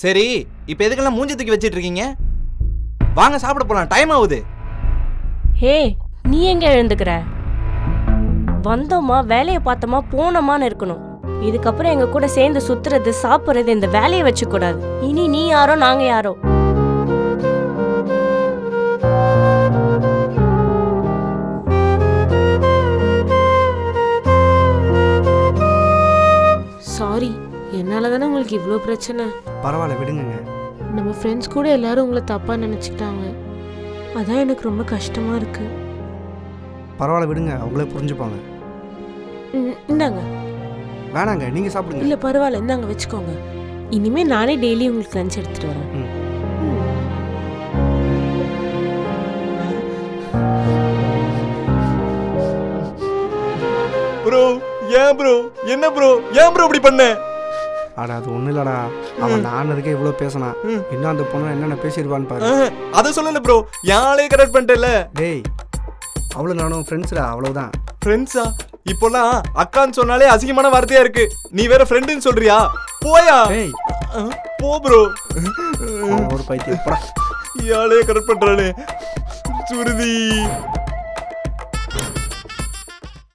சரி, இப்போ எதுக்கெல்லாம் மூஞ்சி தூக்கி வச்சிட்டு இருக்கீங்க? வாங்க சாப்பிட போலாம், டைம் ஆகுது. ஹே, நீ எங்க எழுந்துக்கிற? வந்தோமா வேலையை பார்த்தோமா போனோமான்னு இருக்கணும். இதுக்கப்புறம் எங்க கூட சேர்ந்து சுத்துறது சாப்பிட்றது இந்த வேலையை வச்சு கூடாது. இனி நீ யாரோ நாங்க யாரோ. சாரி, என்னால தானே உங்களுக்கு இவ்வளோ பிரச்சனை. பரவாயில்ல விடுங்க. நம்ம ஃப்ரெண்ட்ஸ் கூட எல்லாரும் உங்களை தப்பா நினைச்சிட்டாங்க. அதான் எனக்கு ரொம்ப கஷ்டமா இருக்கு. பரவாயில்ல விடுங்க, அவங்களே புரிஞ்சுப்பாங்க. இந்தாங்க. வேணாங்க, நீங்க சாப்பிடுங்க. இல்ல பரவாயில்ல, இந்தாங்க வச்சுக்கோங்க. இனிமே நானே டெய்லி உங்களுக்கு லஞ்ச் எடுத்துட்டு வரேன். ப்ரோ, ஏன் ப்ரோ? என்ன ப்ரோ? ஏன் ப்ரோ இப்படி பண்ண? அட அது ஒன்றும் இல்லடா, அவன் நான் அதுக்கே இவ்வளோ பேசினான். இன்னும் அந்த பொண்ணு என்னென்ன பேசியிருப்பான்னு பாரு. அதை சொல்லல ப்ரோ, யாழே கரெக்ட் பண்ணிட்டல. டேய், அவ்வளோ நானும் ஃப்ரெண்ட்ஸ்டா, அவ்வளோதான். ஃப்ரெண்ட்ஸா? இப்போலாம் அக்கான்னு சொன்னாலே அசிங்கமான வார்த்தையா இருக்கு. நீ வேற ஃப்ரெண்டுன்னு சொல்றியா? போயா. டேய் போ ப்ரோ. ஒரு பைத்தியம். யாழே கரெக்ட் பண்றானே சுருதி.